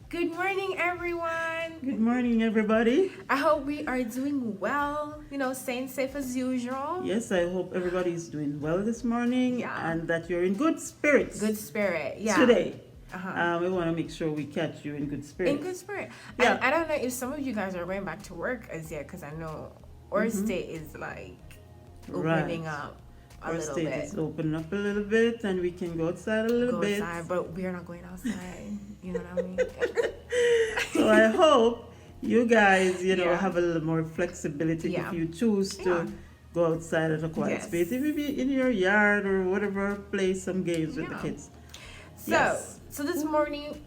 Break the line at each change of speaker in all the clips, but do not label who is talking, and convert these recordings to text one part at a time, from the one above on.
Good morning, everyone.
Good morning, everybody.
I hope we are doing well, staying safe as usual.
Yes, I hope everybody is doing well this morning
Yeah.
and that you're in good spirits
Good spirit, yeah.
today.
Uh-huh.
We want to make sure we catch you in good spirits.
In good spirit.
Yeah.
And I don't know if some of you guys are going back to work as yet, because I know our state is like opening
Right.
up a
Our
little
state
bit.
is opening up a little bit and we can go outside a little
Go
bit.
outside, but we are not going outside. You know what I mean?
So I hope you guys,
Yeah.
have a little more flexibility
Yeah.
if you choose to
Yeah.
go outside at a quiet
Yes.
space. If you be in your yard or whatever, play some games with the
Yeah.
kids.
So,
Yes.
so this morning,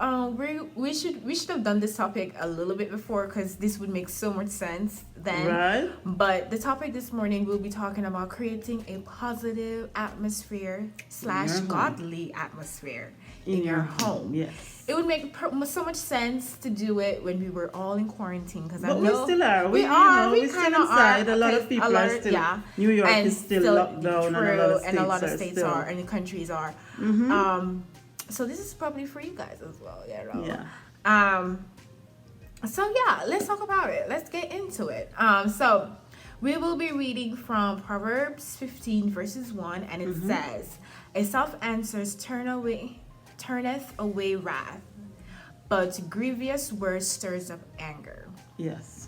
we should have done this topic a little bit before because this would make so much sense then.
Right?
But the topic this morning, we'll be talking about creating a positive atmosphere /
home.
godly atmosphere in your home.
Yes.
It would make so much sense to do it when we were all in quarantine because I
But
know
we still are.
we are. We
We're still
kind of
inside.
are.
A lot of
because
people are still.
yeah.
New York
And
is still locked down,
true,
and a lot of states are.
and the countries are. So this is probably for you guys as well,
Yeah.
So yeah, let's talk about it. Let's get into it. So we will be reading from Proverbs 15 verses 1, and it says, "A soft answers turneth away wrath, but grievous words stirs up anger."
Yes.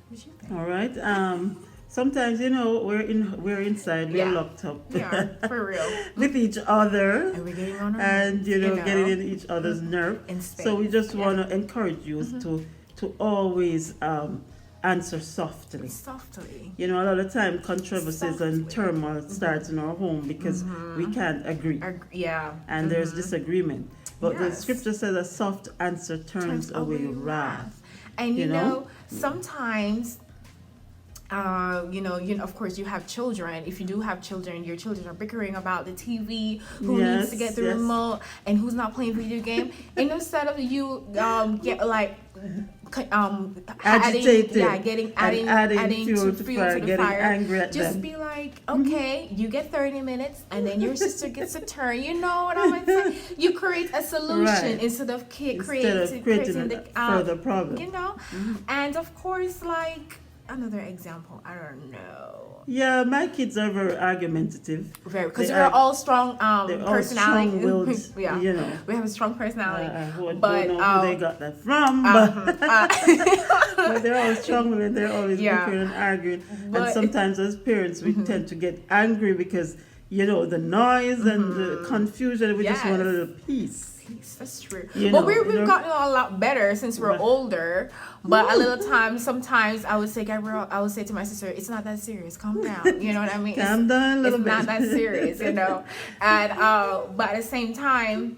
What do you think?
All right. Sometimes we're inside. We're
Yeah.
locked up.
We are, for real.
with each other.
And we're getting on our
And
nerves,
getting in each other's nerve.
in
So we
space.
just
Yeah.
want to encourage you to always answer softly.
Softly.
A lot of time controversies and
Softly.
turmoil starts in our home because we can't agree
Yeah.
and there's disagreement. But the
Yes.
scripture says a soft answer turns away wrath.
And
You know?
sometimes of course you have children. If you do have children, your children are bickering about the TV, who needs to
Yes,
get the
yes.
remote and who's not playing video game. And instead of you get like
Agitated
adding
fuel
to
to
fuel
fire,
to the
getting
fire,
angry at
just
them.
be like, okay, you get 30 minutes and then your sister gets a turn. You know what I'm saying? You create a solution
Right.
instead of
Creating
creating the
further problem.
And of course, like another example, I don't know.
Yeah, my kids are very argumentative.
Very, because
They
we're
are-
all strong
They're all
personality.
strong-willed,
Yeah.
you
We have a strong personality.
But don't know who they got that from, but they're always strong and they're always
Yeah.
bickering and arguing.
But-
And sometimes as parents, we tend to get angry because, the noise and the confusion, we just want a
Yes.
little peace.
Peace, that's true.
You
But
know,
we've gotten a lot better since we're
Right.
older. But a little time, sometimes I would say, Gabrielle, I would say to my sister, it's not that serious. Calm down. You know what I mean?
Calm down a little
It's
bit.
not that serious, And but at the same time,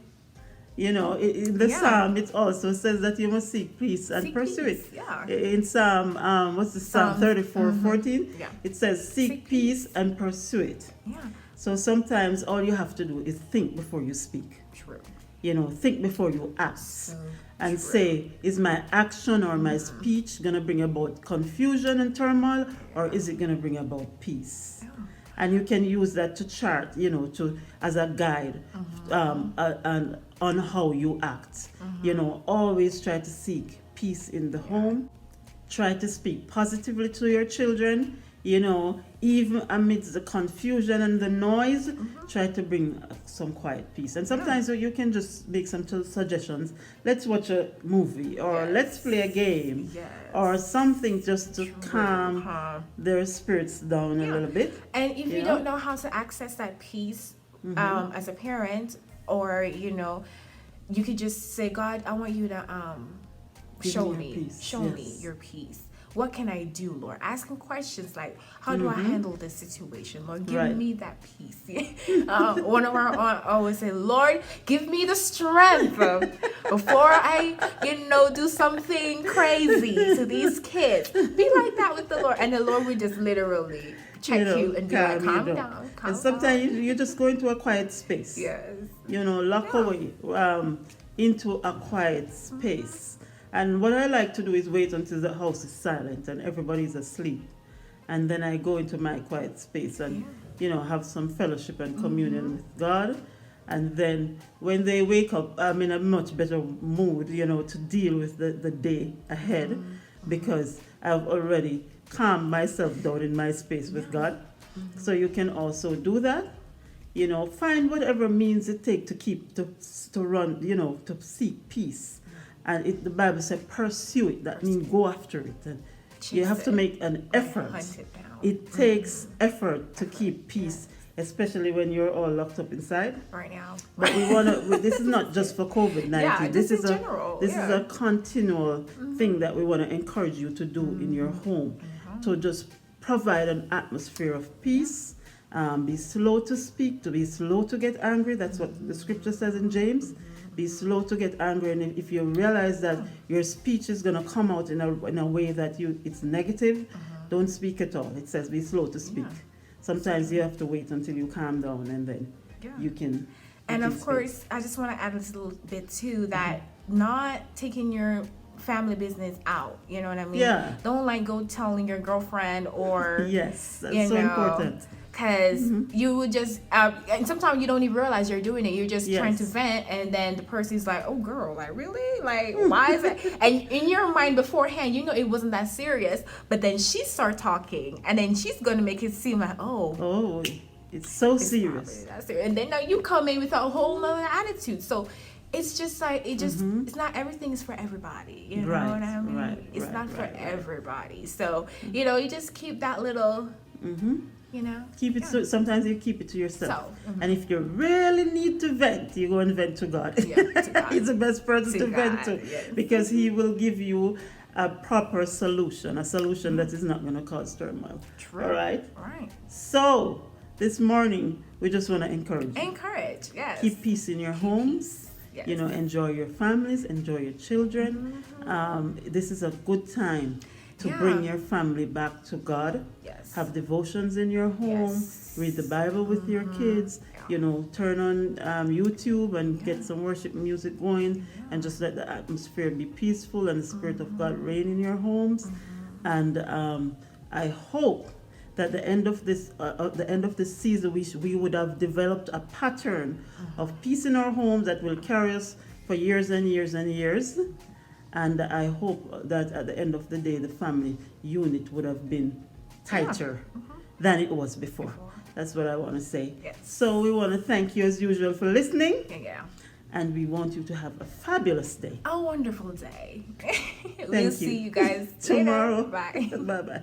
In the
Yeah.
psalm, it also says that you must seek peace and
Seek
pursue
peace,
it.
yeah.
In Psalm, what's the Psalm
Psalms,
34:14?
Yeah.
It says, seek
Seek
peace and pursue it.
yeah,
So sometimes all you have to do is think before you speak.
true.
Think before you act.
So
And
true.
say, is my action or my speech going to bring about confusion and turmoil, or is it going to bring about peace?
Yeah.
And you can use that to chart, as a guide and on how you act. Always try to seek peace in the home. Try to speak positively to your children. Even amidst the confusion and the noise, try to bring some quiet peace. And sometimes you can just make some suggestions. Let's watch a movie, or
Yes.
let's play a game,
Yes.
or something just to calm
Calm.
their spirits down a little bit.
And if you
know?
don't know how to access that peace as a parent, or you could just say, God, I want you to
Give
show
me your
me,
peace.
show me
Yes.
your peace. What can I do, Lord? Asking questions like, how do I handle this situation? Lord, give
Right.
me that peace. One of our always say, Lord, give me the strength before I, do something crazy to these kids. Be like that with the Lord. And the Lord would just literally check you and be like, calm down. Calm
And sometimes
down.
you just go into a quiet space.
Yes.
Lock away into a quiet space. And what I like to do is wait until the house is silent and everybody's asleep. And then I go into my quiet space and, have some fellowship and communion with God. And then when they wake up, I'm in a much better mood, to deal with the day ahead, because I've already calmed myself down in my space with God. So you can also do that. Find whatever means it takes to keep to run, to seek peace. And the Bible says pursue it. That means go after it. And you have to make an effort.
Hunt it down.
It takes effort to keep peace, especially when you're all locked up inside.
Right now.
But this is not just for COVID-19.
Yeah,
this
just
is
in general,
this is
yeah.
a continual thing that we want to encourage you to do in your home, to just provide an atmosphere of peace. Be slow to speak, to be slow to get angry. That's what the scripture says in James. Be slow to get angry, and if you realize that your speech is going to come out in a way that it's negative, don't speak at all. It says be slow to speak.
Yeah.
Sometimes you have to wait until you calm down, and then you can.
And
you
of
can
course,
speak.
I just want to add a little bit too, that not taking your family business out. You know what I mean?
Yeah.
Don't go telling your girlfriend or
Yes, that's so important.
Because you would just, and sometimes you don't even realize you're doing it. You're just trying to
Yes.
vent, and then the person's like, "Oh, girl, really? Why is that?" And in your mind beforehand, it wasn't that serious. But then she starts talking, and then she's gonna make it seem like,
Oh, it's so
it's
serious.
not really that serious. And then now you come in with a whole nother attitude. So it's just it's not everything is for everybody. You know
Right,
what I mean?
right,
It's
right,
not for
right.
everybody. So you just keep that little,
Keep it. So sometimes you keep it to yourself.
So,
And if you really need to vent, you go and vent to God.
Yeah, to God.
He's the best person
To
to vent to,
God, yes.
because He will give you a proper solution, a solution that is not going to cause turmoil.
True.
All right.
Right.
So this morning we just want to encourage you.
Encourage. Yes.
Keep peace in your homes.
Yes.
Enjoy your families, enjoy your children. This is a good time to bring your family back to God.
Yes.
Have devotions in your home.
Yes.
Read the Bible with your kids. Turn on YouTube and get some worship music going, and just let the atmosphere be peaceful and the Spirit of God reign in your homes. And I hope that the end of this season, we would have developed a pattern of peace in our homes that will carry us for years and years and years. And I hope that at the end of the day, the family unit would have been tighter than it was before. That's what I want to say.
Yes.
So we want to thank you as usual for listening,
Yeah.
and we want you to have a fabulous day.
A wonderful day.
Thank
We'll
you.
see you guys
Tomorrow.
later. Bye.
Bye-bye.